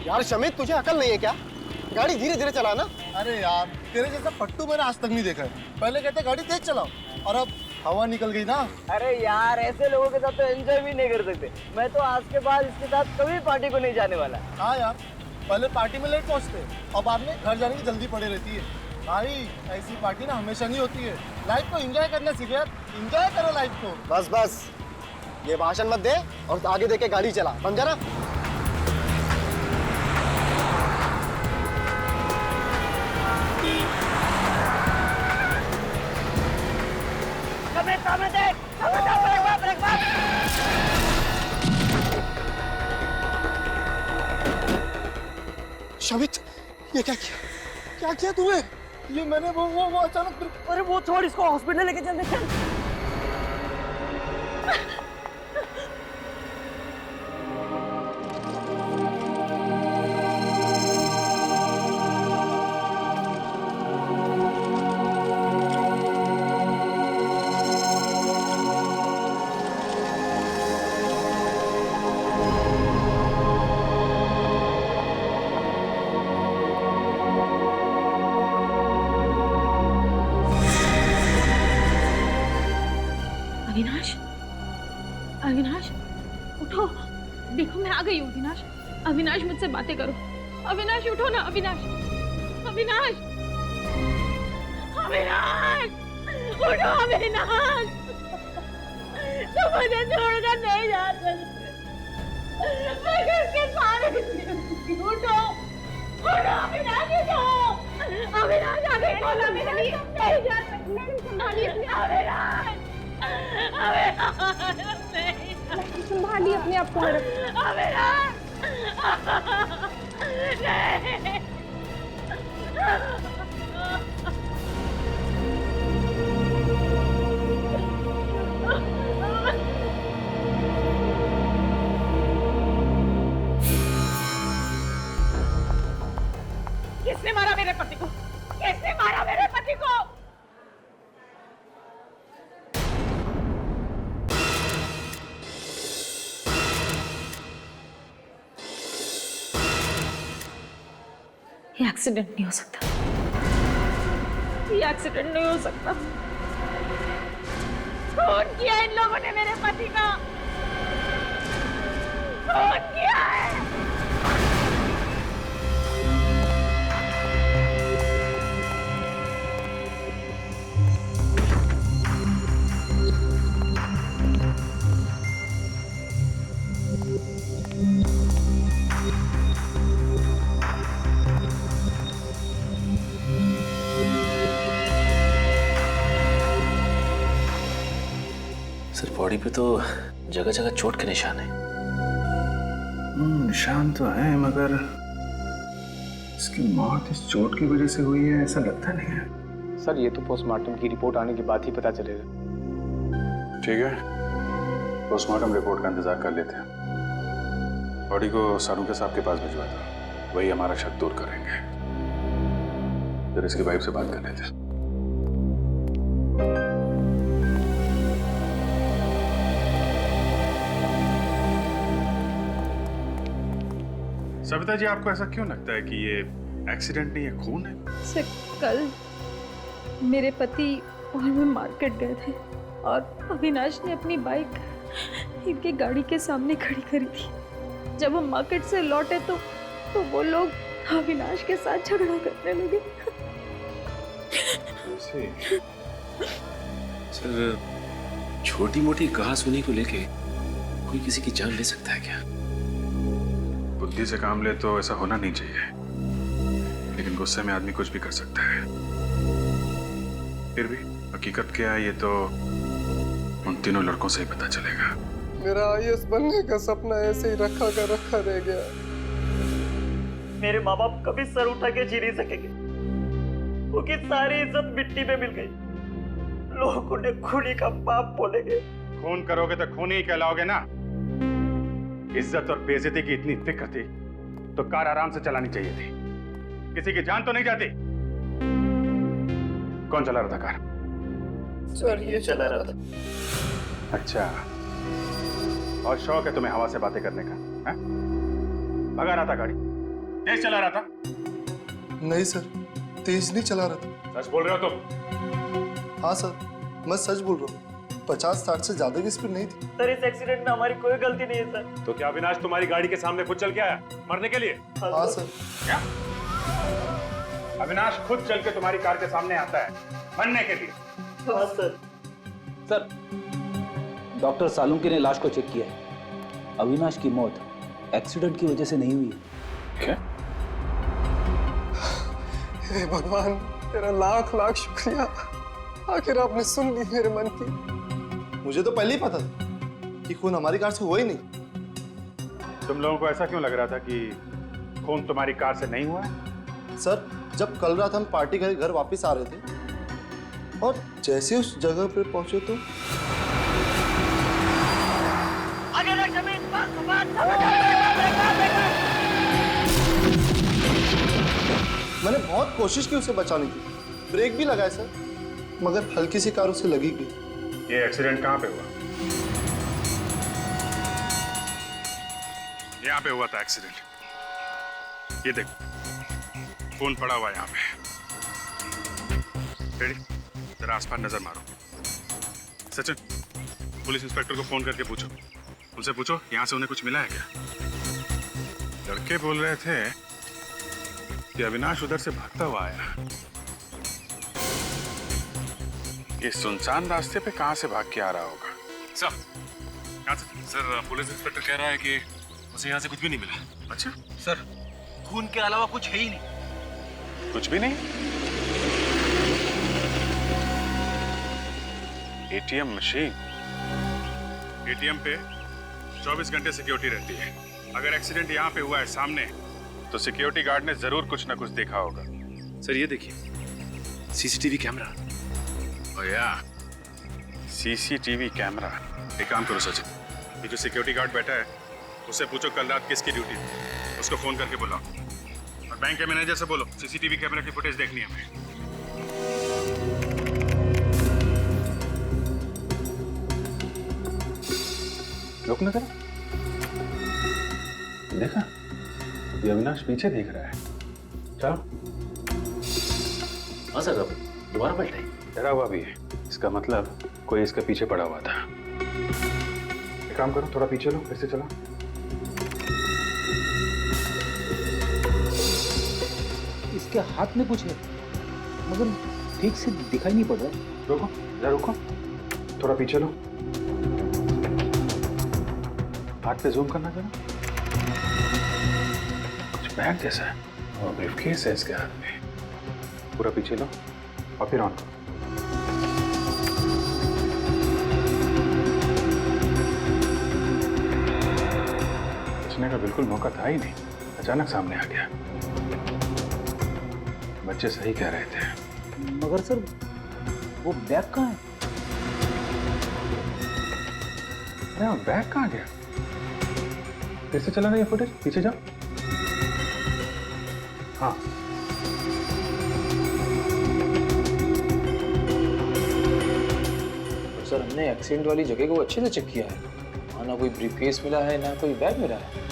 यार शमित, तुझे अकल नहीं है क्या? गाड़ी धीरे धीरे चला ना। अरे यार, तेरे जैसा पट्टू मैंने आज तक नहीं देखा है। पहले कहते गाड़ी तेज चलाओ और अब हवा निकल गई ना। अरे यार, ऐसे लोगों के साथ तो एंजॉय भी नहीं कर सकते। मैं तो आज के बाद इसके साथ कभी पार्टी को नहीं जाने वाला। हाँ यार, पहले पार्टी में लेट पहुंचते और बाद में घर जाने की जल्दी पड़ी रहती है। भाई ऐसी पार्टी ना हमेशा नहीं होती है। लाइफ को एंजॉय करना सीखे यार, एंजॉय करो लाइफ को। बस बस, ये भाषण मत दे और आगे देख के गाड़ी चला, समझा ना? शमित, ये क्या किया? क्या किया तूने? ये मैंने वो अचानक। अरे वो छोड़, इसको हॉस्पिटल लेके चलते। चल अविनाश, अविनाश उठो। देखो मैं आ गई हूँ। अविनाश, अविनाश मुझसे बातें करो। अविनाश उठो ना। अविनाश, अविनाश, अविनाश उठो। अविनाश, तुम मुझे छोड़कर नहीं जा सकते। मैं किसके सहारे जीऊंगी? उठो, उठो अविनाश, उठो। अविनाश आगे बोलो। अविनाश नहीं जा सकती। संभालिए अविनाश, संभालिए अपने आप को। किसने मारा मेरे पति को? किसने मारा मेरे पति को? ये एक्सीडेंट नहीं हो सकता। ये एक्सीडेंट नहीं हो सकता। खून किया इन लोगों ने मेरे पति का। खून किया है। सर, बॉडी पे तो जगह जगह चोट के निशान है। निशान तो है, मगर इसकी मौत इस चोट की वजह से हुई है ऐसा लगता नहीं है। सर, ये तो पोस्टमार्टम की रिपोर्ट आने के बाद ही पता चलेगा। ठीक है, पोस्टमार्टम रिपोर्ट का इंतजार कर लेते हैं। बॉडी को सारू के साहब के पास भिजवा दो, वही हमारा शक दूर करेंगे। फिर इसकी वाइफ से बात कर लेते हैं। सविता जी, आपको ऐसा क्यों लगता है कि ये एक्सीडेंट नहीं है, खून है? सर, कल मेरे पति और मैं मार्केट गए थे और अविनाश ने अपनी बाइक इनकी गाड़ी के सामने खड़ी करी थी। जब हम मार्केट से लौटे तो वो लोग अविनाश के साथ झगड़ा करने लगे। सर, छोटी मोटी कहासुनी को लेके कोई किसी की जान ले सकता है क्या? बुद्धि से काम ले तो ऐसा होना नहीं चाहिए, लेकिन गुस्से में आदमी कुछ भी कर सकता है। फिर भी हकीकत क्या है ये तो उन तीनों लड़कों से ही पता चलेगा। मेरा आईएएस बनने का सपना ऐसे ही रखा का रखा रह गया। मेरे माँ बाप कभी सर उठा के जी नहीं सकेंगे। उनकी सारी इज्जत मिट्टी में मिल गई। लोग उन्हें खूनी का बाप बोलेंगे। खून करोगे तो खूनी ही कहलाओगे ना। इज्जत और बेइज्जती की इतनी फिक्र थी तो कार आराम से चलानी चाहिए थी। किसी की जान तो नहीं जाती। कौन चला रहा था कार? सर, ये चला रहा था। अच्छा, और शौक है तुम्हें हवा से बातें करने का, हैं? भगा रहा था गाड़ी, तेज चला रहा था? नहीं सर, तेज नहीं चला रहा था। सच बोल रहे हो तुम? हाँ सर, मैं सच बोल रहा हूँ। 50-60 से ज्यादा की स्पीड नहीं थी। सर इस एक्सीडेंट में हमारी कोई गलती नहीं है सर। तो क्या अविनाश तुम्हारी गाड़ी के सामने खुद चल के आया मरने के लिए? हाँ सर। क्या? अविनाश खुद चल के तुम्हारी कार के सामने आता है मरने के लिए? हाँ सर। सर, डॉक्टर सालुंके ने लाश को चेक किया है। अविनाश की मौत एक्सीडेंट की वजह से नहीं हुई है। क्या? हे भगवान, तेरा लाख लाख शुक्रिया। आखिर आपने सुन ली मेरे मन की। मुझे तो पहले ही पता था कि खून हमारी कार से हुआ ही नहीं। तुम लोगों को ऐसा क्यों लग रहा था कि खून तुम्हारी कार से नहीं हुआ है? सर, जब कल रात हम पार्टी करके घर वापस आ रहे थे और जैसे उस जगह पे पहुंचे तो मैंने बहुत कोशिश की उसे बचाने की, ब्रेक भी लगाया सर, मगर हल्की सी कार उसे लगी गई। ये एक्सीडेंट कहाँ पे हुआ? यहाँ पे हुआ था एक्सीडेंट। ये देखो खून पड़ा हुआ है यहाँ पे। रेडी? जरा आसपास नजर मारो। सचिन, पुलिस इंस्पेक्टर को फोन करके पूछो, उनसे पूछो यहाँ से उन्हें कुछ मिला है क्या? लड़के बोल रहे थे कि अविनाश उधर से भागता हुआ आया। ये सुनसान रास्ते पे कहाँ से भाग के आ रहा होगा? सर, पुलिस इंस्पेक्टर कह रहा है कि उसे यहाँ से कुछ भी नहीं मिला। अच्छा सर, खून के अलावा कुछ है ही नहीं। कुछ भी नहीं? ATM machine. एटीएम पे 24 घंटे सिक्योरिटी रहती है। अगर एक्सीडेंट यहाँ पे हुआ है सामने, तो सिक्योरिटी गार्ड ने जरूर कुछ ना कुछ देखा होगा। सर ये देखिए सीसीटीवी कैमरा। ओह या, सीसीटीवी कैमरा। एक काम करो सचिन, ये जो सिक्योरिटी गार्ड बैठा है उससे पूछो कल रात किसकी ड्यूटी थी, उसको फोन करके बुलाओ। और बैंक के मैनेजर से बोलो सीसीटीवी कैमरा की फुटेज देखनी है हमें। रुक ना जरा, देखा ये अविनाश पीछे देख रहा है। चलो। हाँ सर, अब दोबारा पलटा है। डरा हुआ भी है, इसका मतलब कोई इसके पीछे पड़ा हुआ था। एक काम करो, थोड़ा पीछे लो, फिर से चलो। इसके हाथ में कुछ है, मगर ठीक से दिखाई नहीं पड़ रहा। रुको जरा, रुको, थोड़ा पीछे लो। हाथ पे जूम करना जरा। कुछ बैग जैसा है और ब्रीफकेस है इसके हाथ में। पूरा पीछे लो और फिर ऑन करो। बचने का बिल्कुल मौका था ही नहीं, अचानक सामने आ गया। बच्चे सही कह रहे थे। मगर सर, वो बैग कहाँ है? अरे हाँ, बैग कहाँ गया? फिर से चला ना ये फुटेज, पीछे जाओ। हाँ, सर, हमने एक्सीडेंट वाली जगह को अच्छे से चेक किया है। वहाँ ना कोई ब्रीफकेस मिला है, ना कोई बैग मिला है।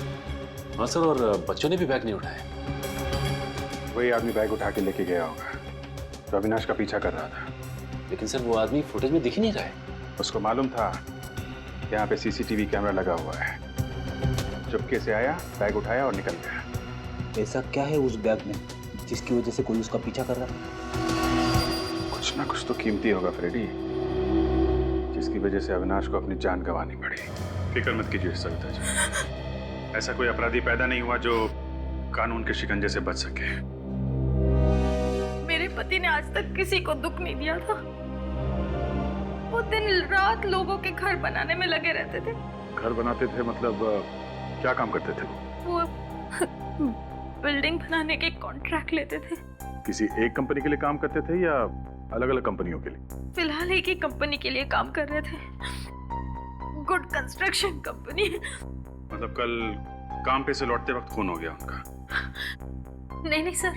हाँ सर, और बच्चों ने भी बैग नहीं उठाया। वही आदमी बैग उठा के लेके गया होगा जो अविनाश का पीछा कर रहा था। लेकिन सर वो आदमी फुटेज में दिख ही नहीं रहा है। उसको मालूम था यहाँ पे सीसीटीवी कैमरा लगा हुआ है। चुपके से आया, बैग उठाया और निकल गया। ऐसा क्या है उस बैग में जिसकी वजह से कोई उसका पीछा कर रहा है? कुछ ना कुछ तो कीमती होगा फ्रेडी, जिसकी वजह से अविनाश को अपनी जान गंवानी पड़ी। फिक्र मत कीजिए सविता जी, ऐसा कोई अपराधी पैदा नहीं हुआ जो कानून के शिकंजे से बच सके। मेरे पति ने आज तक किसी को दुख नहीं दिया था। वो दिन रात लोगों के घर बनाने में लगे रहते थे। घर बनाते थे मतलब क्या काम करते थे? वो बिल्डिंग बनाने के कॉन्ट्रैक्ट लेते थे। किसी एक कंपनी के लिए काम करते थे या अलग अलग कंपनियों के लिए? फिलहाल एक ही कंपनी के लिए काम कर रहे थे, गुड कंस्ट्रक्शन कंपनी। मतलब कल काम पे से लौटते वक्त खून हो गया उनका? नहीं सर,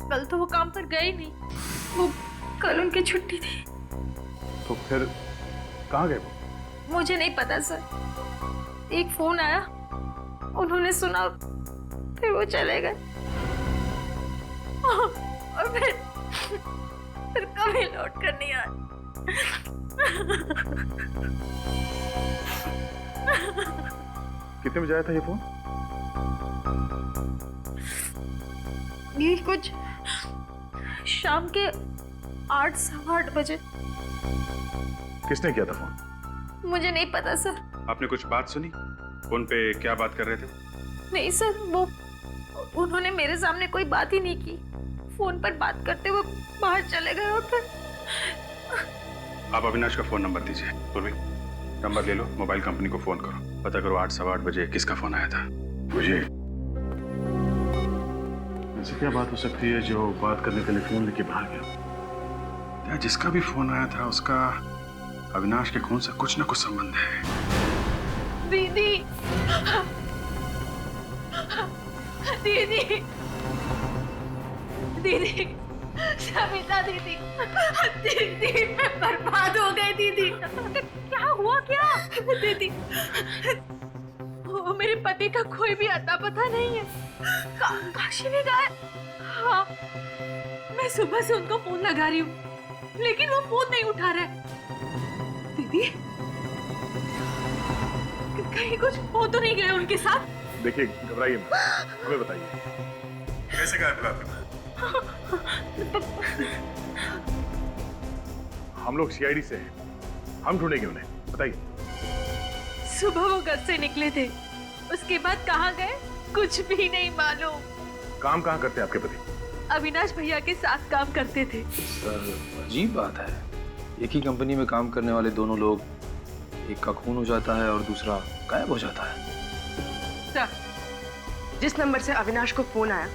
कल तो वो काम पर गए ही नहीं। वो कल उनकी छुट्टी थी। तो फिर कहाँ गए वो? मुझे नहीं पता सर। एक फोन आया, उन्होंने सुना, फिर वो चले गए और फिर कभी लौट कर नहीं आए। कितने बजे आया था ये फोन? ये कुछ शाम के 8 सवा 8 बजे। किसने किया था फोन? मुझे नहीं पता सर। आपने कुछ बात सुनी? फोन पे क्या बात कर रहे थे? नहीं सर, वो उन्होंने मेरे सामने कोई बात ही नहीं की। फोन पर बात करते हुए बाहर चले गए और फिर। आप अविनाश का फोन नंबर दीजिए। पूर्वी, नंबर ले लो, मोबाइल कंपनी को फोन करो, पता करो 8 सवा 8 बजे किसका फोन आया था। मुझे ऐसी क्या बात हो सकती है जो बात करने के लिए फोन लेके बाहर गया? या जिसका भी फोन आया था उसका अविनाश के खून से कुछ ना कुछ संबंध है। दीदी, दीदी, दीदी, सविता दीदी, दीदी मैं बर्बाद हो गई दीदी। क्या हुआ क्या? दीदी, वो मेरे पति का कोई भी अता पता नहीं है। काशी में गए। हाँ, मैं सुबह से उनको फोन लगा रही हूँ, लेकिन वो फोन नहीं उठा रहे। दीदी, कहीं कुछ हो तो नहीं गया उनके साथ? देखिए, घबराइए मत, हमें बताइए कैसे गायब हुआ? हम लोग सीआईडी से हैं, हम ढूंढेंगे उन्हें, बताइए। सुबह वो घर से निकले थे, उसके बाद कहाँ गए कुछ भी नहीं मालूम। काम कहाँ करते हैं आपके पति? अविनाश भैया के साथ काम करते थे। सर अजीब बात है, एक ही कंपनी में काम करने वाले दोनों लोग, एक का खून हो जाता है और दूसरा गायब हो जाता है। सर, जिस नंबर से अविनाश को फोन आया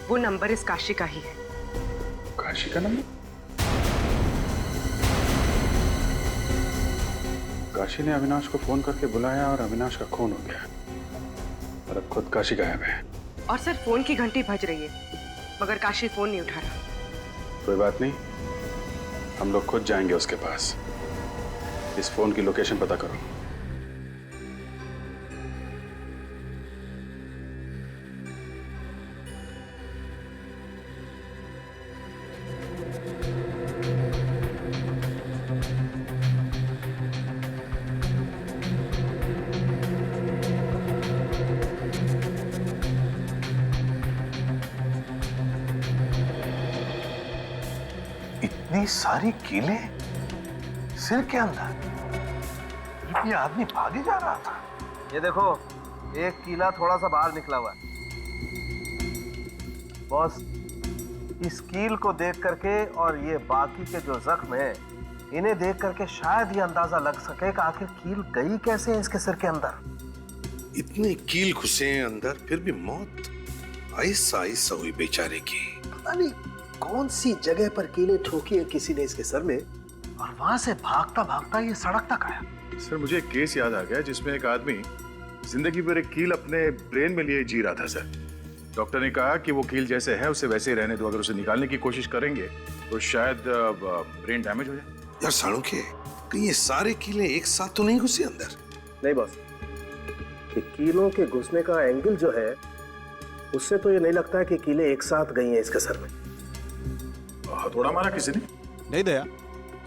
वो नंबर इस काशी का ही है। काशी का नंबर? काशी ने अविनाश को फोन करके बुलाया और अविनाश का खून हो गया और अब खुद काशी गायब है। और सर फोन की घंटी बज रही है मगर काशी फोन नहीं उठा रहा। कोई बात नहीं, हम लोग खुद जाएंगे उसके पास। इस फोन की लोकेशन पता करो। इतनी सारी कीले सिर के अंदर, ये आदमी भागे जा रहा था। ये देखो, एक कीला थोड़ा सा बाहर निकला हुआ है। बॉस, इस कील को देख करके और ये बाकी के जो जख्म हैं, इन्हें देख करके शायद ये अंदाजा लग सके कि आखिर कील गई कैसे है इसके सिर के अंदर। इतने कील घुसे हैं अंदर, फिर भी मौत आहिस्ता आहिस्ता हुई बेचारे की। पता नहीं कौन सी जगह पर कीलें ठोकी है किसी ने इसके सर में, और वहां से भागता भागता ये सड़क तक आया। सर, मुझे एक केस याद आ गया जिसमें एक आदमी जिंदगी भर एक कील अपने ब्रेन में लिए जी रहा था। सर, डॉक्टर ने कहा कि वो कील जैसे है उसे वैसे ही रहने दो, अगर उसे निकालने की कोशिश करेंगे तो शायद ब्रेन डैमेज हो जाए। यार साणुखे, कहीं ये सारे कीले एक साथ तो नहीं घुसे अंदर? नहीं बॉस, ये कीलों के घुसने का एंगल जो है उससे तो ये नहीं लगता है कि कीले एक साथ गई हैं इसके सर में। हथौड़ा मारा किसी ने? नहीं दया,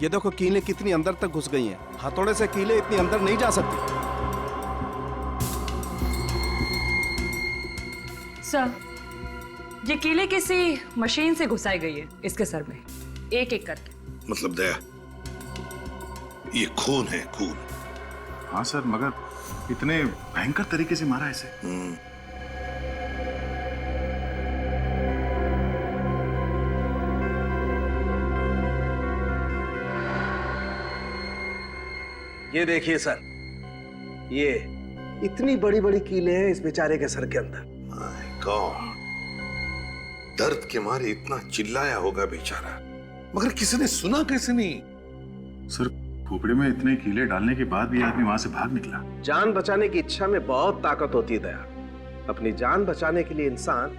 ये देखो कीलें कितनी अंदर तक घुस गई हैं। हथौड़े से कीलें इतनी अंदर नहीं जा सकती। सर, ये कीले किसी मशीन से घुसाई गई है इसके सर में, एक एक करके। मतलब दया, ये खून है, खून। हाँ सर, मगर इतने भयंकर तरीके से मारा इसे। ये देखिए सर, ये इतनी बड़ी बड़ी कीलें हैं इस बेचारे के सर के अंदर। माय गॉड, दर्द के मारे इतना चिल्लाया होगा बेचारा, मगर किसी ने सुना कैसे नहीं? सर, खोपड़े में इतने कीले डालने के बाद भी आदमी वहां से भाग निकला। जान बचाने की इच्छा में बहुत ताकत होती है दया। अपनी जान बचाने के लिए इंसान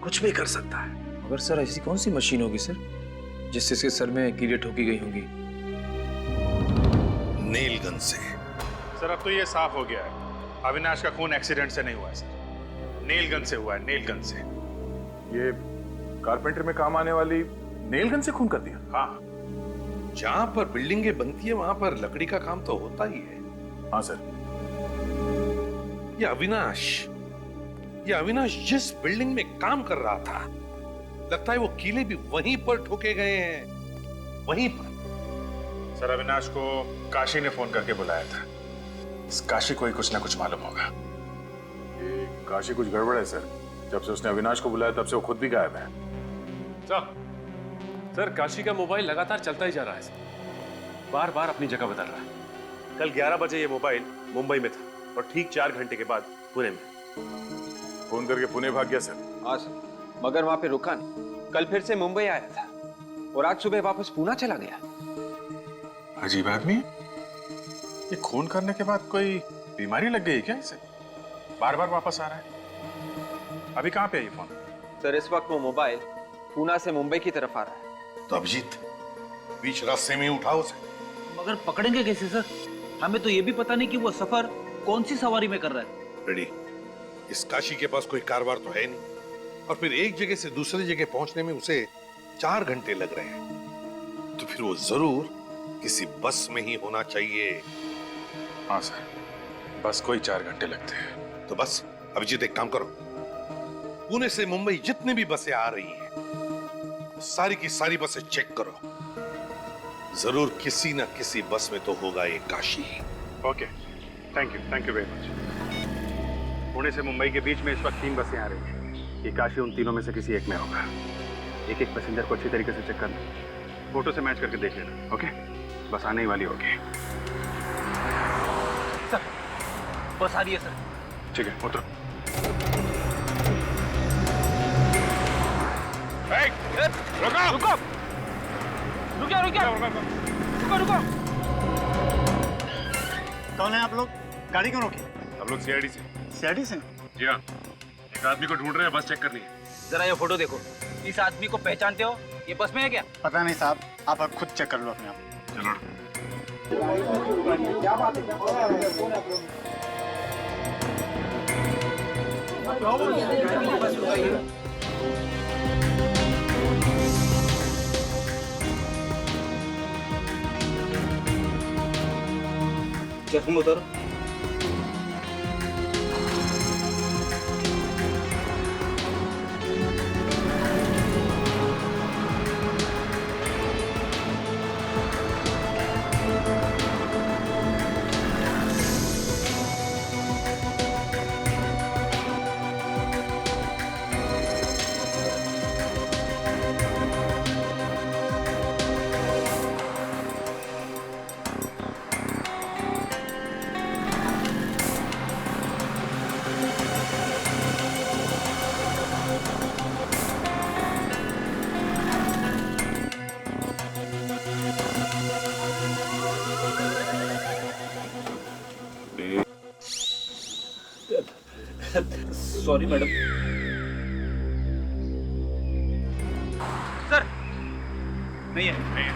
कुछ भी कर सकता है। मगर सर ऐसी कौन सी मशीन होगी सर जिससे इसके सर में कीले ठोकी गई होंगी? नेल गन से। सर अब तो ये साफ हो गया है, अविनाश का खून एक्सीडेंट से नहीं हुआ है सर, नेल गन से हुआ है, नेल गन से। ये कारपेंटर में काम आने वाली नेल गन से खून कर दिया? हाँ, जहां पर बिल्डिंगें बनती है वहां पर लकड़ी का काम तो होता ही है। हाँ सर। ये अविनाश जिस बिल्डिंग में काम कर रहा था, लगता है वो कीले भी वहीं पर ठोके गए हैं, वहीं पर। सर अविनाश को काशी ने फोन करके बुलाया था, इस काशी को ही कुछ ना कुछ मालूम होगा। ये काशी कुछ गड़बड़ है सर, जब से उसने अविनाश को बुलाया तब से वो खुद भी गायब है। सर काशी का मोबाइल लगातार चलता ही जा रहा है सर, बार बार अपनी जगह बदल रहा है। कल 11 बजे ये मोबाइल मुंबई में था और ठीक 4 घंटे के बाद पुणे में। फोन करके पुणे भाग गया सर? हाँ सर, मगर वहां पे रुका नहीं, कल फिर से मुंबई आया था और आज सुबह वापस पूना चला गया। अजीब आदमी, ये खून करने के बाद कोई बीमारी लग गई क्या इसे? बार बार वापस आ रहा है। अभी कहाँ पे है ये फोन? सर इस वक्त वो मोबाइल पूना से मुंबई की तरफ आ रहा है। तो अभिजीत बीच रास्ते में उठाओ उसे। मगर पकड़ेंगे कैसे सर? हमें तो ये भी पता नहीं कि वो सफर कौन सी सवारी में कर रहा है। रेडी, इस काशी के पास कोई कारवार तो है नहीं, और फिर एक जगह से दूसरी जगह पहुंचने में उसे 4 घंटे लग रहे हैं, तो फिर वो जरूर किसी बस में ही होना चाहिए। हाँ सर, बस को ही 4 घंटे लगते हैं। तो बस अभिजीत एक काम करो, पुणे से मुंबई जितनी भी बसें आ रही हैं सारी की सारी बसें चेक करो, जरूर किसी ना किसी बस में तो होगा ये Kashi. Okay, thank you very much. Pune से मुंबई के बीच में इस वक्त 3 बसें आ रही हैं, ये काशी उन तीनों में से किसी एक में होगा। एक एक पैसेंजर को अच्छी तरीके से चेक करना, फोटो से मैच करके देख लेना। ओके, बस आने ही वाली होगी। सर बस आ रही है सर। ठीक है, उतरो। रुको कौन है आप लोग? गाड़ी क्यों रोकी? हम लोग सीआईडी से। सीआईडी से? जी हाँ, एक आदमी को ढूंढ रहे हैं, बस चेक करनी है। जरा ये फोटो देखो, इस आदमी को पहचानते हो? ये बस में है क्या? पता नहीं साहब, आप खुद चेक कर लो अपने आप। चलो। चश्मा उतारो। Sorry madam. सर नहीं है, नहीं है।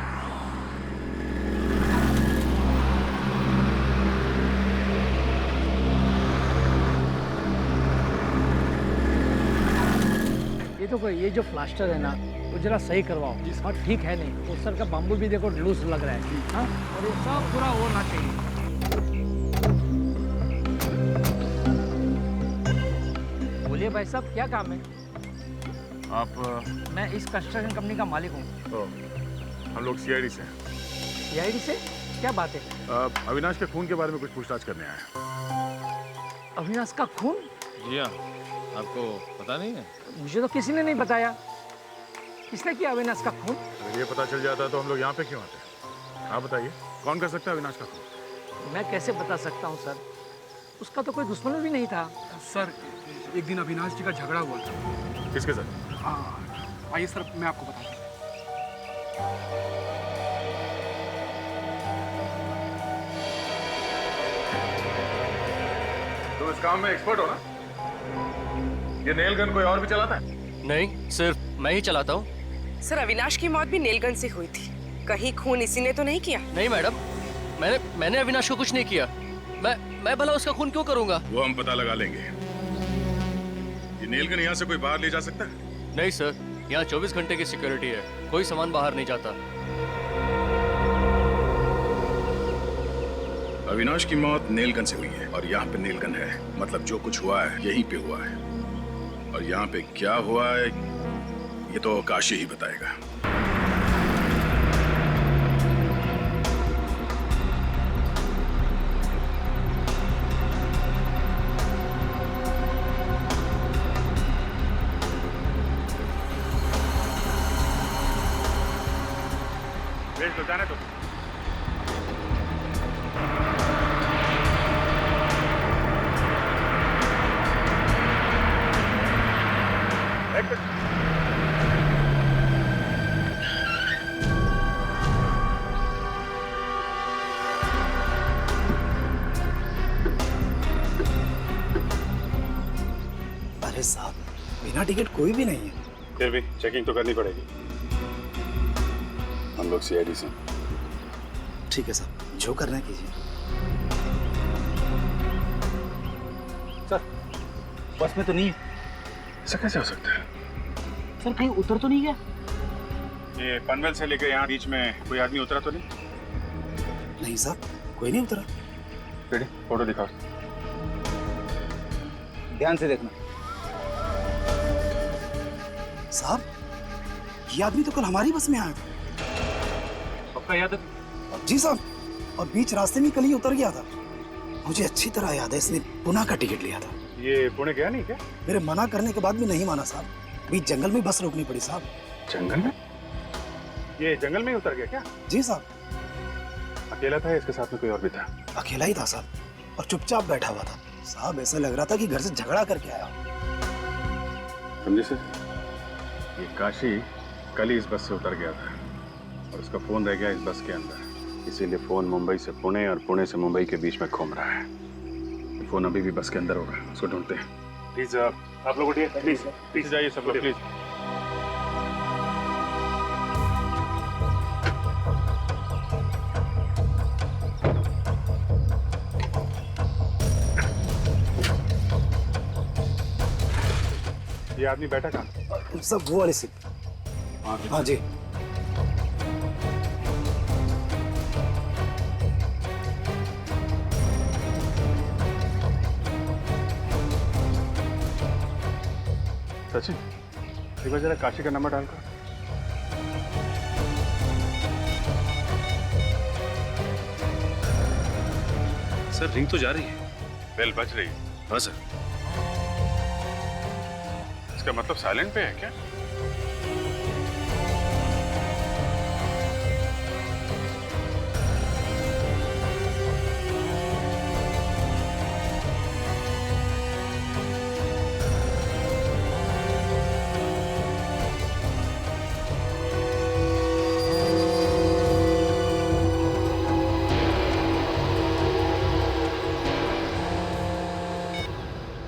ये जो प्लास्टर है ना वो जरा सही करवाओ। और ठीक है नहीं, वो सर का बाम्बू भी देखो लूज लग रहा है। हाँ, और ये सब पूरा होना चाहिए। बोलिए भाई साहब, क्या काम है? आप? मैं इस कंस्ट्रक्शन कंपनी का मालिक हूँ। तो हम लोग सीआईडी से। सीआईडी से? क्या बात है? अविनाश के खून के बारे में कुछ पूछताछ करने आए हैं। अविनाश का खून? जी हाँ, आपको पता नहीं है? मुझे तो किसी ने नहीं बताया। किसने किया अविनाश का खून? अगर ये पता चल जाता तो हम लोग यहाँ पे क्यों आते? आप बताइए, कौन कर सकता है अविनाश का खून? मैं कैसे बता सकता हूँ सर, उसका तो कोई दुश्मन भी नहीं था। सर एक दिन अविनाश जी का झगड़ा हुआ था। किसके साथ? आइए सर, मैं आपको बताता हूँ। तुम इस काम में एक्सपर्ट हो ना? ये नेल गन कोई और भी चलाता है? नहीं, सिर्फ मैं ही चलाता हूँ। सर अविनाश की मौत भी नेल गन से हुई थी, कहीं खून इसी ने तो नहीं किया? नहीं मैडम, मैंने अविनाश को कुछ नहीं किया। मैं भला उसका खून क्यों करूंगा? वो हम पता लगा लेंगे। ये नेल गन यहाँ से कोई बाहर ले जा सकता है? नहीं सर, यहाँ 24 घंटे की सिक्योरिटी है, कोई सामान बाहर नहीं जाता। अविनाश की मौत नेल गन से हुई है और यहाँ पे नेल गन है, मतलब जो कुछ हुआ है यहीं पे हुआ है। और यहाँ पे क्या हुआ है ये तो काशी ही बताएगा। भेज दो, जाने दो। अरे साहब, बिना टिकट कोई भी नहीं है। फिर भी चेकिंग तो करनी पड़ेगी। हम लोग सीआईडी से। ठीक है साहब, जो करना है कीजिए। सर, बस में तो नहीं है। ऐसा कैसे हो सकता है? सर, कहीं उतर तो नहीं गया? ये पनवेल से लेकर यहाँ बीच में कोई आदमी उतरा तो नहीं? नहीं साहब, कोई नहीं उतरा। रेडी, फोटो दिखाओ। ध्यान से देखना। साहब, ये आदमी तो कल हमारी बस में आया था। पक्का याद है? जी साहब, और बीच रास्ते में कल ही उतर गया था। मुझे अच्छी तरह याद है, इसने पुणे का टिकट लिया था। ये पुणे गया नहीं क्या? मेरे मना करने के बाद भी नहीं माना साहब। बीच जंगल में बस रोकनी पड़ी साहब। जंगल में? ये जंगल में ही उतर गया क्या? जी साहब। अकेला था या इसके साथ में कोई और भी था? अकेला ही था साहब, और चुपचाप बैठा हुआ था साहब। ऐसा लग रहा था कि घर से झगड़ा करके आया। समझे सर? ये काशी कल ही इस बस से उतर गया था और उसका फोन रह गया इस बस के अंदर, इसीलिए फोन मुंबई से पुणे और पुणे से मुंबई के बीच में घूम रहा है। फोन अभी भी बस के अंदर होगा, उसको ढूंढते हैं। प्लीज आप लोग उठिए, प्लीज पीछे जाइए सब लोग, प्लीज। ये आदमी बैठा कहाँ? सब वो वाले सीट। हाँ जी। सचिन, एक बार जरा काशी का नंबर डालकर। सर, रिंग तो जा रही है। बेल बज रही है। हाँ सर। इसका मतलब साइलेंट पे है क्या?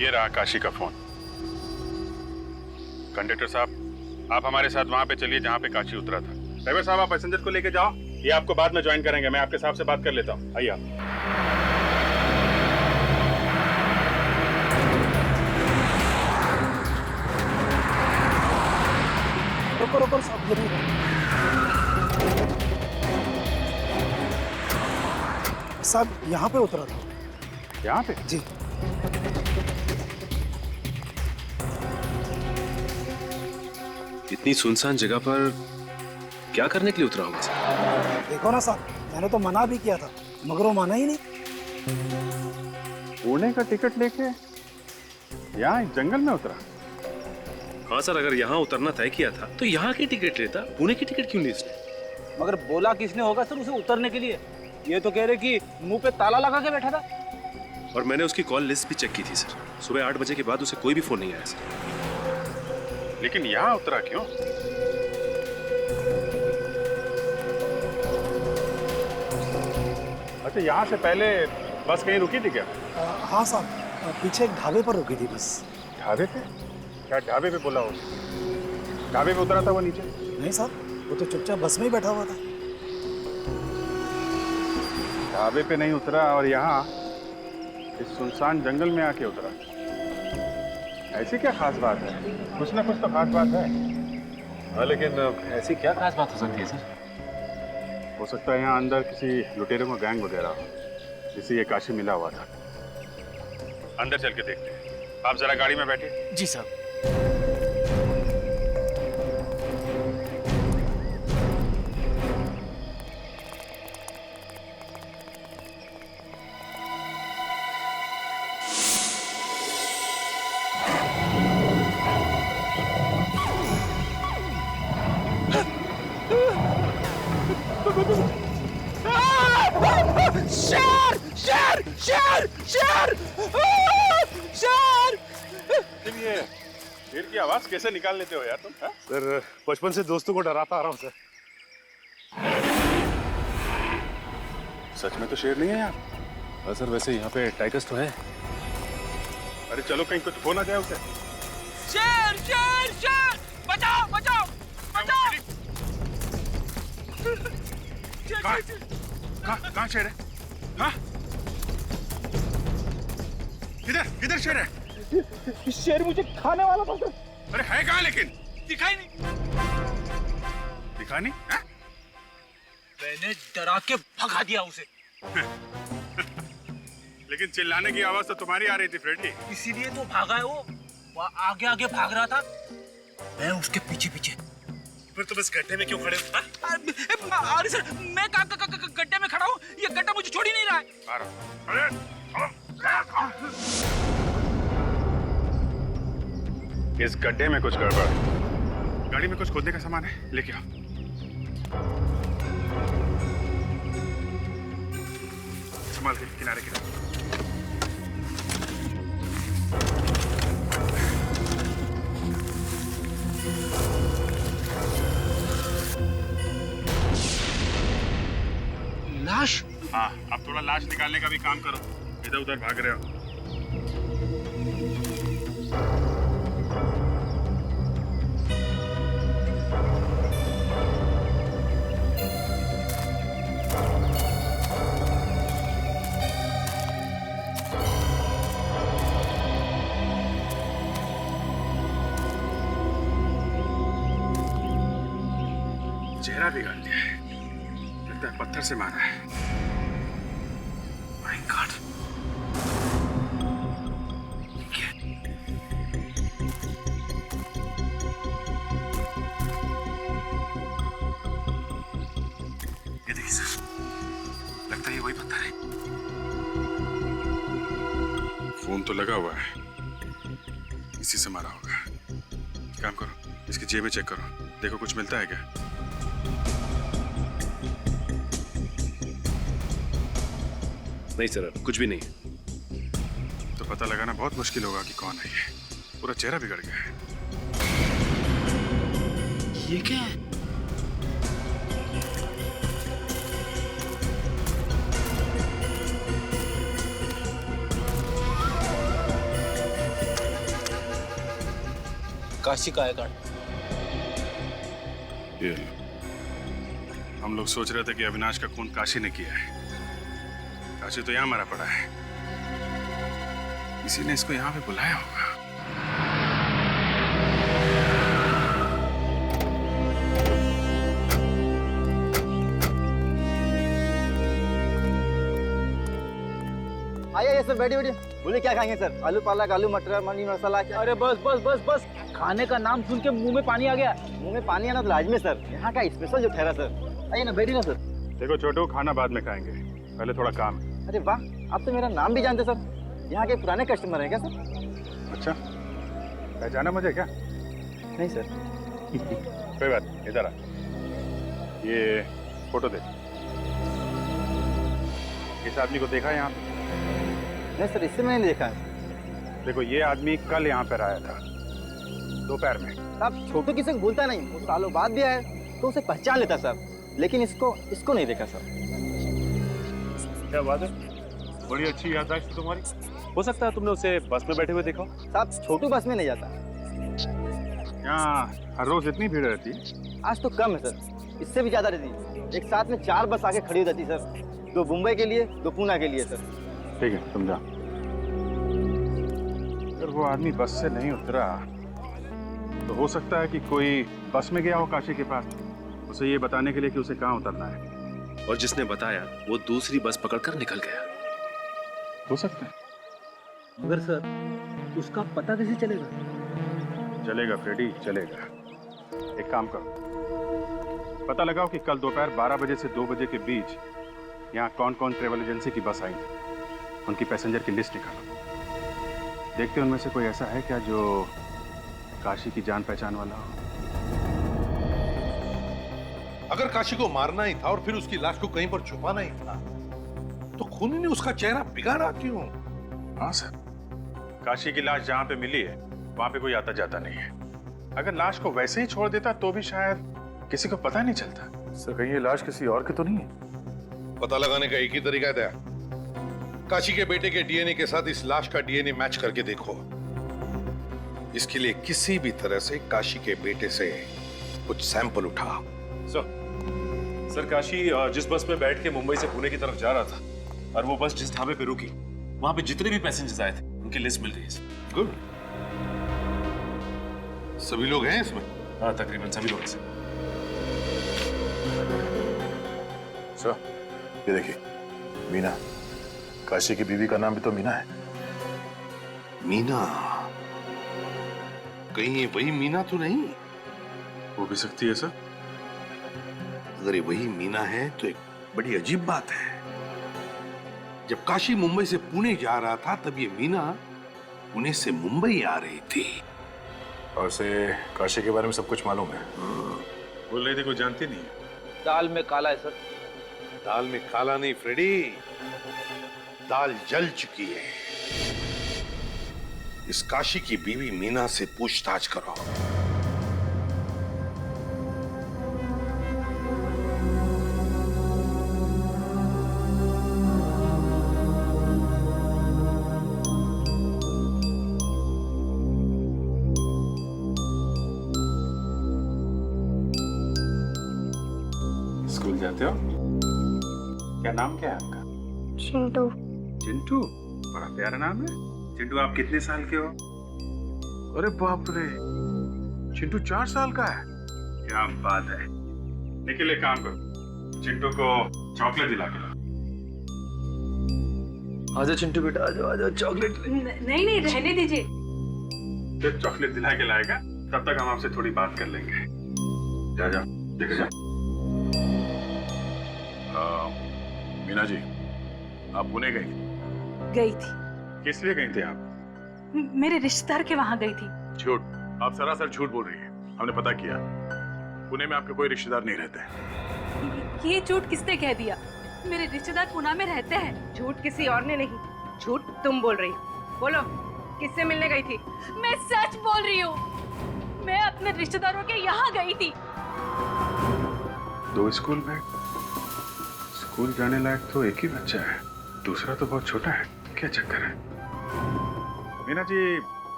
ये रहा काशी का फोन। कंडक्टर साहब, आप हमारे साथ वहां पे चलिए जहां पे काशी उतरा था। ड्राइवर साहब, आप पैसेंजर को लेके जाओ, ये आपको बाद में ज्वाइन करेंगे। मैं आपके साहब से बात कर लेता हूँ, आइए आप। रुको रुको साहब, साहब यहाँ पे उतरा था। यहाँ पे? जी। इतनी सुनसान जगह पर क्या करने के लिए उतरा होगा सर? देखो ना साहब, मैंने तो मना भी किया था मगर वो माना ही नहीं। पुणे का टिकट लेके यहाँ जंगल में उतरा? हाँ सर, अगर यहाँ उतरना तय किया था तो यहाँ की टिकट लेता, पुणे की टिकट क्यों ली इसने? मगर बोला किसने होगा सर उसे उतरने के लिए? ये तो कह रहे कि मुंह पे ताला लगा के बैठा था। और मैंने उसकी कॉल लिस्ट भी चेक की थी सर। सुबह 8 बजे के बाद उसे कोई भी फोन नहीं आया सर। लेकिन यहाँ उतरा क्यों? अच्छा, यहाँ से पहले बस कहीं रुकी थी क्या? हाँ साहब, पीछे एक ढाबे पर रुकी थी बस। ढाबे पे? क्या ढाबे पे बोला हो? ढाबे पे उतरा था वो नीचे? नहीं साहब, वो तो चुपचाप बस में ही बैठा हुआ था। ढाबे पे नहीं उतरा और यहाँ इस सुनसान जंगल में आके उतरा। ऐसी क्या खास बात है? कुछ ना कुछ तो खास बात है। हाँ, लेकिन ऐसी क्या खास बात हो सकती है सर? हो सकता है यहाँ अंदर किसी लुटेरों का गैंग वगैरह हो, जिसे ये काशी मिला हुआ था। अंदर चल के देखते हैं। आप जरा गाड़ी में बैठिए। जी साहब। शेर शेर शेर शेर शेर। ये शेर की आवाज कैसे निकाल लेते हो यार तुम? सर बचपन से दोस्तों को डराता आ रहा हूँ सर। सच में तो शेर नहीं है यार। हाँ सर, वैसे यहाँ पे टाइगर्स तो है। अरे चलो कहीं कुछ हो ना जाए उसे। शेर शेर शेर, बचाओ बचाओ बचाओ। कहाँ शेर है? हाँ? किधर शेर है? शेर मुझे खाने वाला था सर। अरे है कहाँ लेकिन? दिखाई नहीं। दिखा नहीं? हाँ? मैंने डरा के भगा दिया उसे। लेकिन चिल्लाने की आवाज तो तुम्हारी आ रही थी फ्रेंडी। इसीलिए तो भागा है वो आगे आगे भाग रहा था, मैं उसके पीछे पीछे। फिर तुम इस गड्ढे में क्यों खड़े हो? अरे सर, मैं गड्ढे में खड़ा हूँ, ये गड्ढा मुझे छोड़ ही नहीं रहा है। इस गड्ढे में कुछ गड़बड़। गाड़ी में कुछ खोदने का सामान है, लेके आओ। संभाल के किनारे किनारे। लाश? हाँ, अब थोड़ा लाश निकालने का भी काम करो। इधर उधर भाग रहे हो। चेहरा बिगाड़ दिया है, लगता है पत्थर से मारा है। My God. ये देखिए सर, लगता है ये वही पत्थर है। फोन तो लगा हुआ है, इसी से मारा होगा। काम करो, इसकी जेब में चेक करो, देखो कुछ मिलता है क्या। नहीं सर, कुछ भी नहीं है। तो पता लगाना बहुत मुश्किल होगा कि कौन है ये। पूरा चेहरा बिगड़ गया है। ये क्या है? काशी का है। ये हम लोग सोच रहे थे कि अविनाश का खून काशी ने किया है। काशी तो यहाँ मरा पड़ा है, इसी ने इसको यहाँ पे बुलाया होगा। आइए सर, बैठिए बैठिए। बोलिए क्या खाएंगे सर? आलू पालक, आलू मटर, पनीर मसाला? अरे बस बस बस बस, खाने का नाम सुन के मुंह में पानी आ गया। मुंह में पानी आना तो लाजमी सर, यहाँ का स्पेशल जो ठहरा सर। आइए ना, बैठिए ना सर। देखो छोटू, खाना बाद में खाएंगे, पहले थोड़ा काम है। अरे वाह, आप तो मेरा नाम भी जानते सर। यहाँ के पुराने कस्टमर हैं क्या सर? अच्छा, पहचाना मुझे क्या? नहीं सर। कोई बात नहीं, इधर आ। ये फोटो दे। इस आदमी को देखा यहाँ पे? नहीं सर, इससे मैंने देखा है। देखो, ये आदमी कल यहाँ पर आया था दोपहर में। आप छोटू किसी को भूलता नहीं, वो सालों बाद भी आया तो उसे पहचान लेता सर, लेकिन इसको नहीं देखा सर। क्या बात है, बड़ी अच्छी याददाश्त तुम्हारी। हो सकता है तुमने उसे बस में बैठे हुए देखा। साहब, छोटू बस में नहीं जाता। यहाँ हर रोज इतनी भीड़ रहती है? आज तो कम है सर, इससे भी ज्यादा रहती है। एक साथ में 4 बस आगे खड़ी हो जाती सर, 2 मुंबई के लिए, 2 पूना के लिए सर। ठीक है, तुम जाओ। वो आदमी बस से नहीं उतरा तो हो सकता है कि कोई बस में गया हो काशी के पास, उसे ये बताने के लिए कि उसे कहाँ उतरना है। और जिसने बताया वो दूसरी बस पकड़कर निकल गया। हो सकता है। मगर सर उसका पता कैसे चलेगा? चलेगा फ्रेडी, चलेगा। एक काम करो, पता लगाओ कि कल दोपहर 12 बजे से 2 बजे के बीच यहाँ कौन कौन ट्रेवल एजेंसी की बस आई थी, उनकी पैसेंजर की लिस्ट निकालो। देखते उनमें से कोई ऐसा है क्या जो काशी की जान पहचान वाला हो। अगर काशी को मारना ही था और फिर उसकी लाश को कहीं पर छुपाना ही था, तो खूनी ने उसका चेहरा बिगाड़ा क्यों? हाँ सर, काशी की लाश जहाँ पे मिली है वहां पे कोई आता जाता नहीं है। अगर लाश को वैसे ही छोड़ देता तो भी शायद किसी को पता नहीं चलता। सर कहीं ये लाश किसी और की तो नहीं है? पता लगाने का एक ही तरीका था, काशी के बेटे के डीएनए के साथ इस लाश का डीएनए मैच करके देखो। इसके लिए किसी भी तरह से काशी के बेटे से कुछ सैंपल उठा। सर काशी जिस बस में बैठ के मुंबई से पुणे की तरफ जा रहा था और वो बस जिस ढाबे पे रुकी वहां पे जितने भी पैसेंजर्स आए थे उनकी लिस्ट मिल गई है। गुड, सभी लोग हैं इसमें? हाँ तकरीबन सभी लोग हैं। सर ये देखिए, मीना, काशी की बीवी का नाम भी तो मीना है। मीना? कहीं ये वही मीना तो नहीं? हो भी सकती है सर। अगर ये वही मीना है तो एक बड़ी अजीब बात है। जब काशी मुंबई से पुणे जा रहा था तब ये मीना पुणे से मुंबई आ रही थी। और उसे काशी के बारे में सब कुछ मालूम है। बोल रही थी कोई जानती नहीं है। दाल में काला है सर। दाल में काला नहीं फ्रेडी, दाल जल चुकी है। इस काशी की बीवी मीना से पूछताछ करो। स्कूल जाते हो? क्या नाम क्या है आपका? चिंटू। चिंटू? बड़ा प्यारा नाम है। चिंटू आप कितने साल के हो? अरे बाप रे, चिंटू 4 साल का है। क्या बात है। निखिल एक काम करो, चिंटू को चॉकलेट दिला के लाओ। आजा चिंटू बेटा, आजा आजा, चॉकलेट। नहीं नहीं रहने दीजिए। जब चॉकलेट दिला के लाएगा तब तक हम आपसे थोड़ी बात कर लेंगे। जा जा, देख जा। मीना जी, आप पुणे गई थी। किस लिए गई थी आप? मेरे रिश्तेदार के वहां गई थी। झूठ, आप सरासर झूठ बोल रही हैं। हमने पता किया, पुणे में आपके कोई रिश्तेदार नहीं रहते। ये झूठ किसने कह दिया? मेरे रिश्तेदार पुणे में रहते हैं। झूठ किसी और ने नहीं, झूठ तुम बोल रही हो। बोलो, किससे मिलने गई थी? मैं सच बोल रही हूँ। मैं अपने रिश्तेदारों के यहाँ गई थी। 2 स्कूल बैग। स्कूल जाने लायक तो एक ही बच्चा है, दूसरा तो बहुत छोटा है। क्या चक्कर है? मीना जी,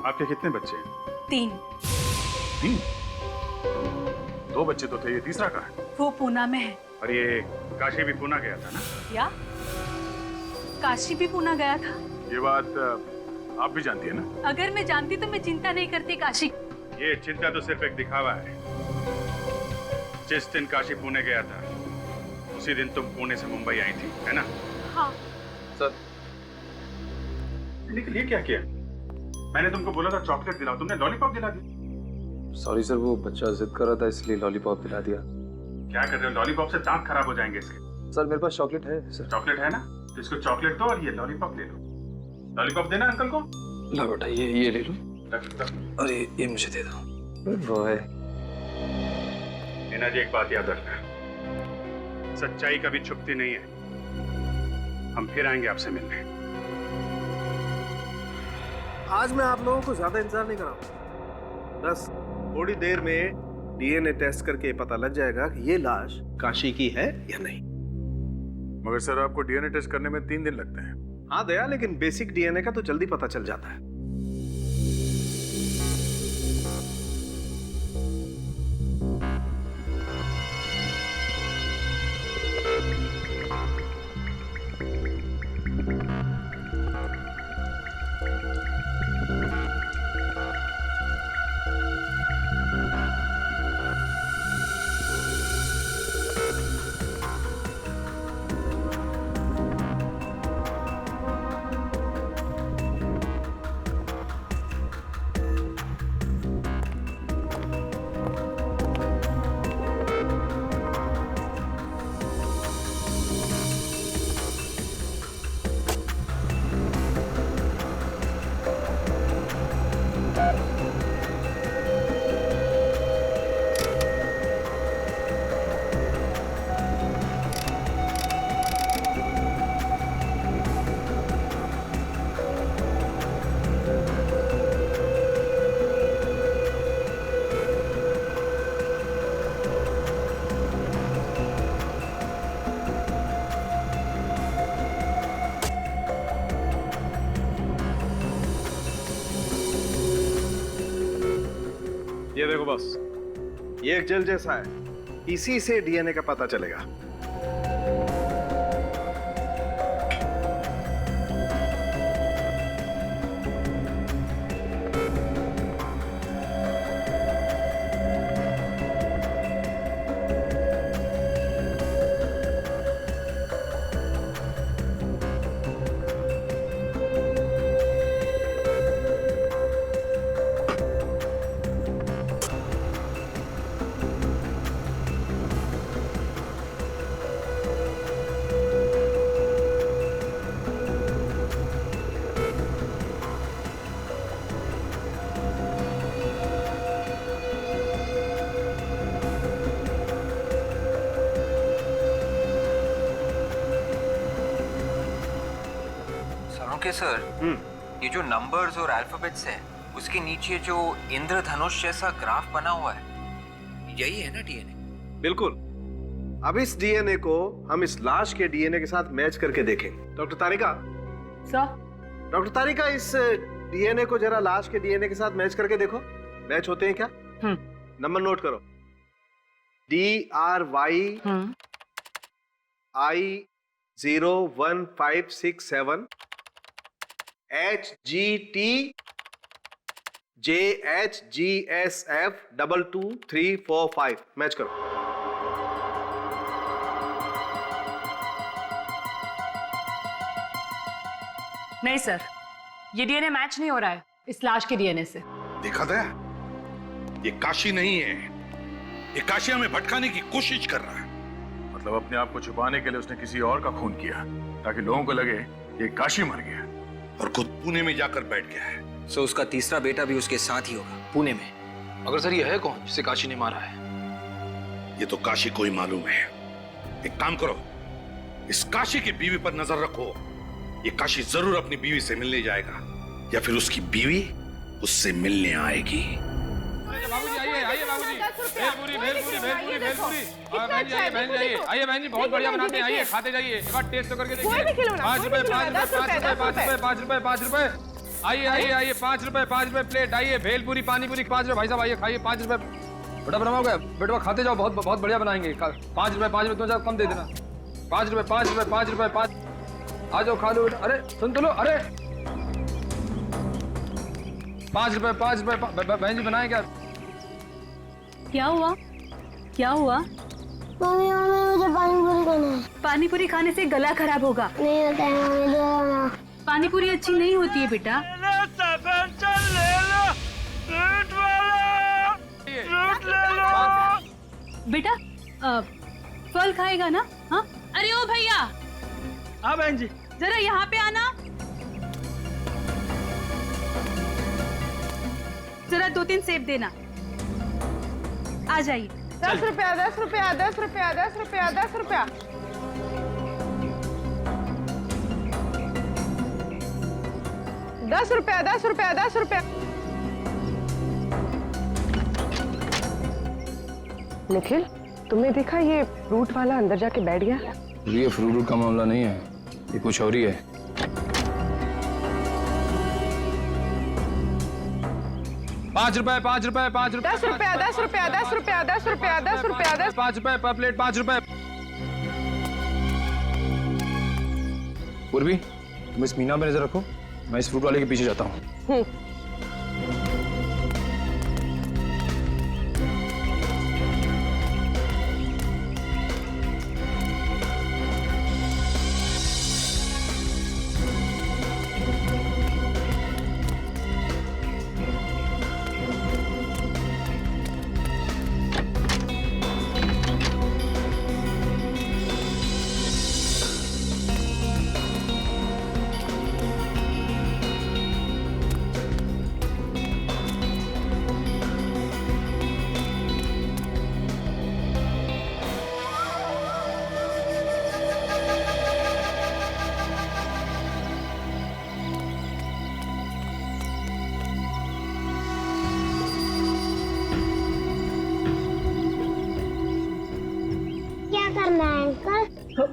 आपके कितने बच्चे हैं? 3। 3? 2 बच्चे तो थे, ये तीसरा कहाँ है? वो पूना में है। और ये काशी भी पूना गया था ना? क्या? काशी भी पूना गया था? ये बात आप भी जानती है ना? अगर मैं जानती तो मैं चिंता नहीं करती काशी। ये चिंता तो सिर्फ एक दिखावा है। जिस दिन काशी पुणे गया था उसी दिन तुम पुणे से मुंबई आई थी, है ना? हाँ सर। लेकिन ये क्या किया? मैंने तुमको बोला था चॉकलेट दिलाओ, तुमने लॉलीपॉप दिला दी। सॉरी सर, वो बच्चा जिद कर रहा था इसलिए लॉलीपॉप दिला दिया। क्या कर रहे हो? लॉलीपॉप से दांत खराब हो जाएंगे इसके। सर मेरे पास चॉकलेट है सर। चॉकलेट है ना, तो इसको चॉकलेट दो और ये लॉलीपॉप ले लो। लॉलीपॉप देना अंकल को। ला बेटा, ये ले लो। रख। अरे ये मुझे दे दो। Good boy. मीना जी, एक बात याद रखना, सच्चाई कभी छुपती नहीं है। हम फिर आएंगे आपसे मिलने। आज मैं आप लोगों को ज्यादा इंतजार नहीं कराऊंगा। बस थोड़ी देर में डीएनए टेस्ट करके पता लग जाएगा कि ये लाश काशी की है या नहीं। मगर सर आपको डीएनए टेस्ट करने में 3 दिन लगते हैं। हाँ दया, लेकिन बेसिक डीएनए का तो जल्दी पता चल जाता है। देखो बॉस। ये एक जेल जैसा है, इसी से डीएनए का पता चलेगा। ओके सर, ये जो नंबर्स और अल्फाबेट्स है उसके नीचे जो इंद्रधनुष जैसा ग्राफ बना हुआ है, यही है ना डीएनए? बिल्कुल। अब इस डीएनए को हम इस लाश के डीएनए के साथ मैच करके देखेंगे। डॉक्टर तारिका सर। डॉक्टर तारिका, इस डीएनए को जरा लाश के डीएनए के साथ मैच करके देखो, मैच होते हैं क्या? नंबर नोट करो। DRY I 01567 HGT JHGSF 22345 match करो। नहीं सर, ये डीएनए मैच नहीं हो रहा है इस लाश के डीएनए से। देखा था, ये काशी नहीं है, ये काशी हमें भटकाने की कोशिश कर रहा है। मतलब अपने आप को छुपाने के लिए उसने किसी और का खून किया ताकि लोगों को लगे ये काशी मर गया और खुद पुणे में जाकर बैठ गया है। सो उसका तीसरा बेटा भी उसके साथ ही होगा पुणे में। मगर सर ये है कौन जिसे काशी ने मारा है? ये तो काशी को ही मालूम है। एक काम करो, इस काशी की बीवी पर नजर रखो। ये काशी जरूर अपनी बीवी से मिलने जाएगा या फिर उसकी बीवी उससे मिलने आएगी। बाबूजी आइए, आइए बाबूजी। भेलपुरी, भेलपुरी, भेलपुरी, भेलपुरी। बहन जी आइए, बहन जी आइए। आइए बहन जी, बहुत बढ़िया बनाते हैं। आइए खाते जाइए, एक बार टेस्ट तो करके देखिए। 5 रुपए, 5 रुपए, 5 रुपए, 5 रुपए, 5 रुपए। आइए आइए आइए, 5 रुपए प्लेट। आइए भेलपुरी, पानीपुरी 5 रुपए। भाई साहब आइए खाइए, 5 रुपए। बेटा बनाओगे? बेटा खाते जाओ, बहुत बहुत बढ़िया बनाएंगे। 5 रुपए तुम कम दे देना। 5 रुपए, 5 रुपए, 5 रुपए, 5। आ जाओ खा लो बेटा। अरे सुन तो लो, अरे 5 रुपए, 5 रुपए। बहन जी बनाए क्या? क्या हुआ? क्या हुआ? मम्मी मुझे पानीपुरी खाना है। पानीपुरी खाने से गला खराब होगा। नहीं होता है मम्मी, दो ना। पानीपुरी अच्छी नहीं होती है बेटा। बेटा फल खाएगा ना? हाँ। अरे ओ भैया। हाँ बहन जी। जरा यहाँ पे आना। जरा 2-3 सेब देना। आ जाइए। 10 रुपया, 10 रुपया, 10 रुपया, 10 रुपया, 10 रुपया। 10 रुपया, 10 रुपया, 10 रुपया। निखिल, तुमने देखा ये फ्रूट वाला अंदर जाके बैठ गया? ये फ्रूट का मामला नहीं है, ये कुछ और ही है। ₹5 ₹5 ₹5 10 रुपया, 10 रुपया, 10 रुपया, 10 रुपया, 10 रुपया, 10 5 रुपए पर प्लेट, 5 रुपए। पूर्वी, तुम इस मीना पे नजर रखो, मैं इस फ्रूट वाले के पीछे जाता हूँ।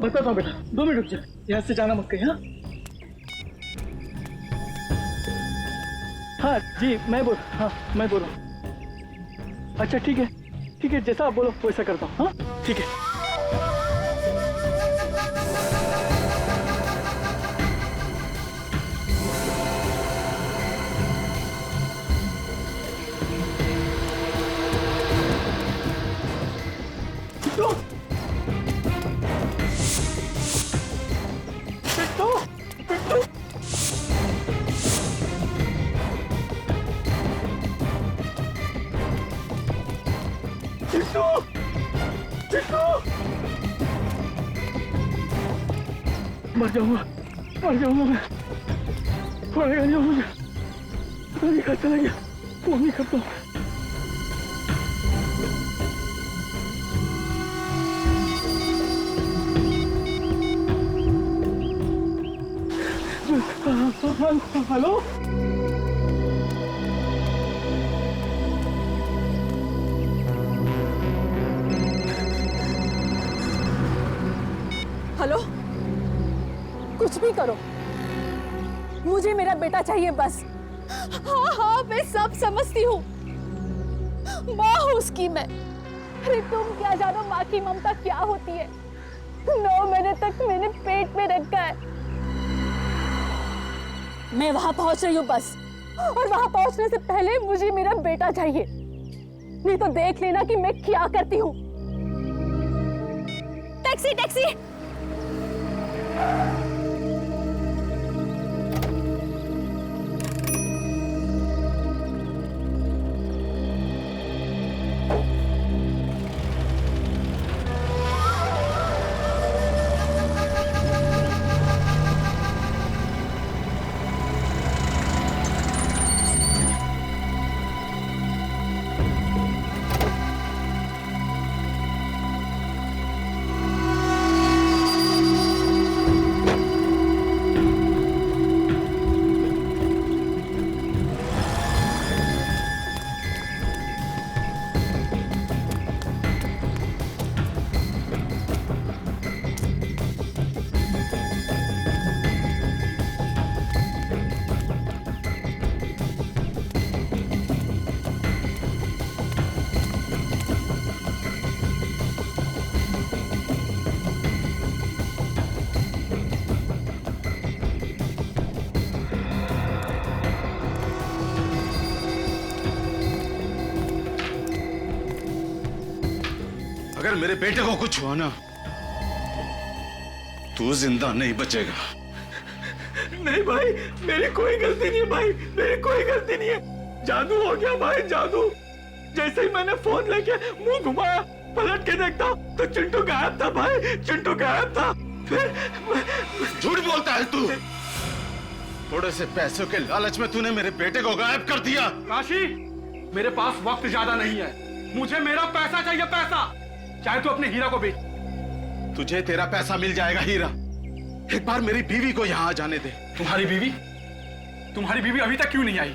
बताता हूँ बेटा, 2 मिनट रुक जा, यहाँ से जाना मत कहीं। हाँ जी, मैं बोल रहा हूँ। अच्छा ठीक है, जैसा आप बोलो वैसा करता हूँ। हाँ ठीक है। मर जाऊंगा मैं। पड़ेगा नहीं मुझे, पता नहीं कहाँ चला गया। फोन नहीं करता हूँ। हेलो हेलो, कुछ भी करो, मुझे मेरा बेटा चाहिए बस। हाँ मैं सब समझती हूँ, माँ हूँ उसकी मैं। अरे तुम क्या जानो माँ की ममता क्या होती है। 9 महीने तक मैंने पेट में रखा है। मैं वहां पहुंच रही हूँ बस, और वहां पहुंचने से पहले मुझे मेरा बेटा चाहिए, नहीं तो देख लेना कि मैं क्या करती हूँ। Taxi taxi. अगर मेरे बेटे को कुछ हुआ ना, तू जिंदा नहीं बचेगा। नहीं भाई, मेरी कोई गलती नहीं है भाई, मेरी कोई गलती नहीं है। जादू हो गया भाई, जादू। जैसे ही मैंने फोन लेके मुंह घुमाया, पलट के देखता तो चिंटू गायब था भाई, चिंटू गायब था। फिर झूठ बोलता है तू। थोड़े से पैसों के लालच में तूने मेरे बेटे को गायब कर दिया। काशी, मेरे पास वक्त ज्यादा नहीं है, मुझे मेरा पैसा चाहिए, पैसा। चाहे तू अपने हीरा को बेच। तुझे तेरा पैसा मिल जाएगा हीरा। एक बार मेरी बीवी को यहाँ आ जाने दे। तुम्हारी बीवी? तुम्हारी बीवी अभी तक क्यों नहीं आई?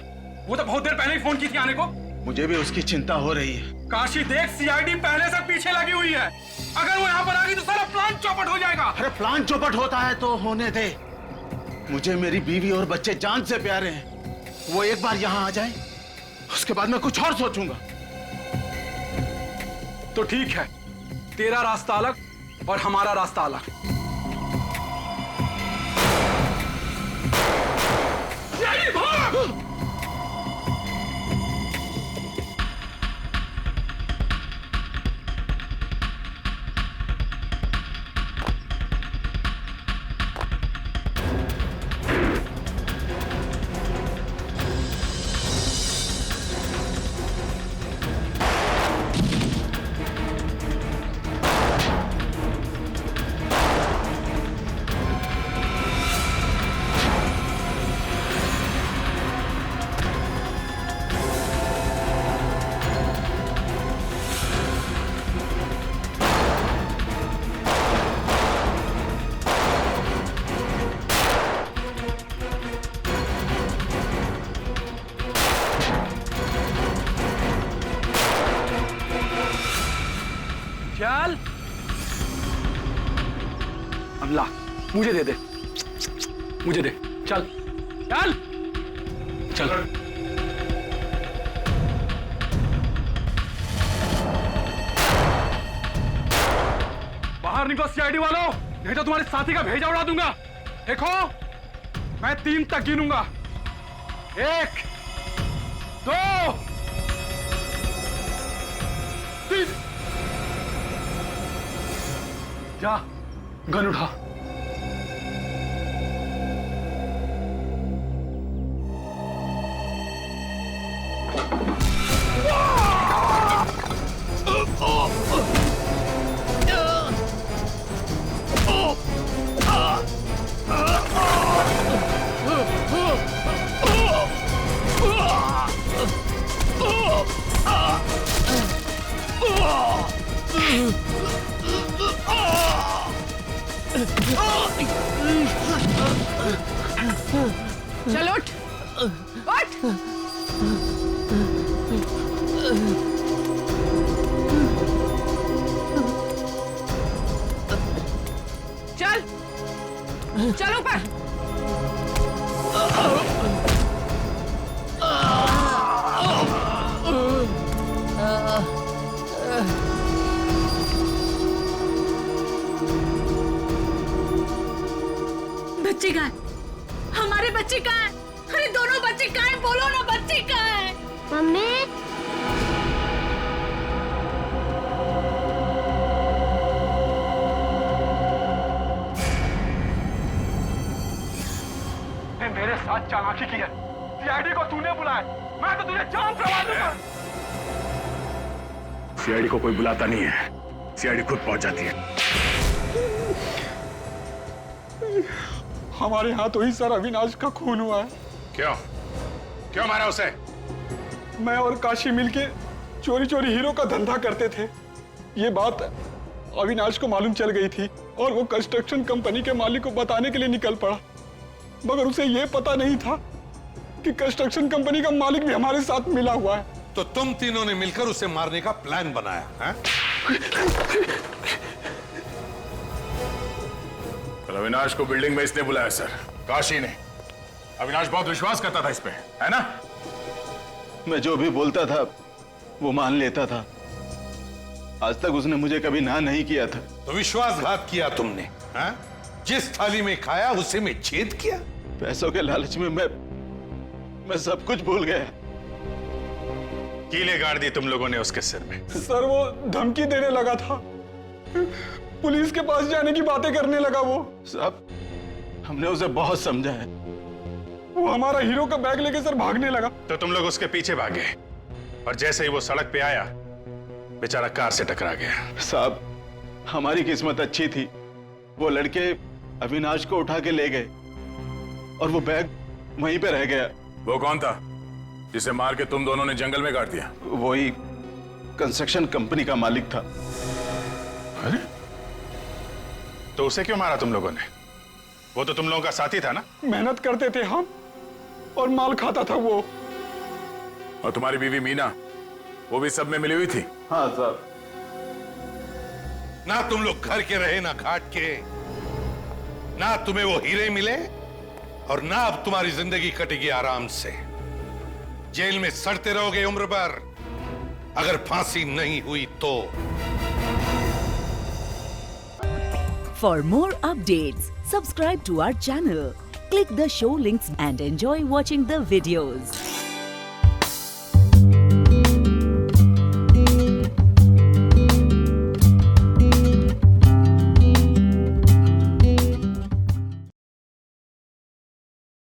वो तो बहुत देर पहले ही फोन की थी आने को। मुझे भी उसकी चिंता हो रही है। काशी देख, सीआईडी पहले से पीछे लगी हुई है। अगर वो यहाँ पर आ गई तो सारा प्लान चौपट हो जाएगा। अरे प्लान चौपट होता है तो होने दे। मुझे मेरी बीवी और बच्चे जान से प्यारे हैं। वो एक बार यहाँ आ जाए, उसके बाद मैं कुछ और सोचूंगा। तो ठीक है, तेरा रास्ता अलग और हमारा रास्ता अलग। यही भाग! चल अमला, मुझे दे दे, मुझे दे। चल चल चल। बाहर निकलो सीआईडी वालों, नहीं तो तुम्हारे साथी का भेजा उड़ा दूंगा। देखो, मैं 3 तक गिनूंगा। 1 2 3। जा, गन उठा। चल उठ, उठ। चल, चल ऊपर। बच्चे कहाँ है? हमारे बच्चे कहाँ है? अरे दोनों बच्चे कहाँ है? बोलो ना, बच्चे कहाँ है? मम्मी मेरे साथ चालाकी की है। सीआईडी को तूने बुलाया, मैं तो तुझे जान से मार दूंगा। सीआईडी को कोई बुलाता नहीं है, सीआईडी खुद पहुंच जाती है। हमारे यहाँ तो ही सर अविनाश का खून हुआ है। क्यों? क्यों मारा उसे? मैं और काशी मिलके चोरी चोरी हीरो का धंधा करते थे। ये बात अविनाश को मालूम चल गई थी और वो कंस्ट्रक्शन कंपनी के मालिक को बताने के लिए निकल पड़ा, मगर उसे ये पता नहीं था कि कंस्ट्रक्शन कंपनी का मालिक भी हमारे साथ मिला हुआ है। तो तुम तीनों ने मिलकर उसे मारने का प्लान बनाया है? कल अविनाश को बिल्डिंग में इसने बुलाया सर, काशी ने। अविनाश बहुत विश्वास करता था इस पे, है ना? मैं जो भी बोलता था वो मान लेता था। आज तक उसने मुझे कभी ना नहीं किया था। तो विश्वासघात किया तुमने, हैं? जिस थाली में खाया उसी में छेद किया। पैसों के लालच में मैं सब कुछ भूल गया। कीले गाड़ दी तुम लोगों ने उसके सिर में। सर वो धमकी देने लगा था, पुलिस के पास जाने की बातें करने लगा। वो साहब, हमने उसे बहुत समझाया। वो हमारा हीरो का बैग लेके सर भागने लगा। तो तुम लोग उसके पीछे भागे और जैसे ही वो सड़क पे आया बेचारा कार से टकरा गया। साहब, हमारी किस्मत अच्छी थी, वो लड़के अविनाश को उठा के ले गए और वो बैग वहीं पे रह गया। वो कौन था जिसे मार के तुम दोनों ने जंगल में गाड़ दिया? वही कंस्ट्रक्शन कंपनी का मालिक था। अरे तो उसे क्यों मारा तुम लोगों ने? वो तो तुम लोगों का साथी था ना? मेहनत करते थे हम और माल खाता था वो। और तुम्हारी बीवी मीना, वो भी सब में मिली हुई थी? हाँ साहब। ना तुम लोग घर के रहे ना घाट के, ना तुम्हें वो हीरे मिले और ना अब तुम्हारी जिंदगी कटेगी आराम से। जेल में सड़ते रहोगे उम्र भर, अगर फांसी नहीं हुई तो। For more updates, subscribe to our channel, click the show links and enjoy watching the videos.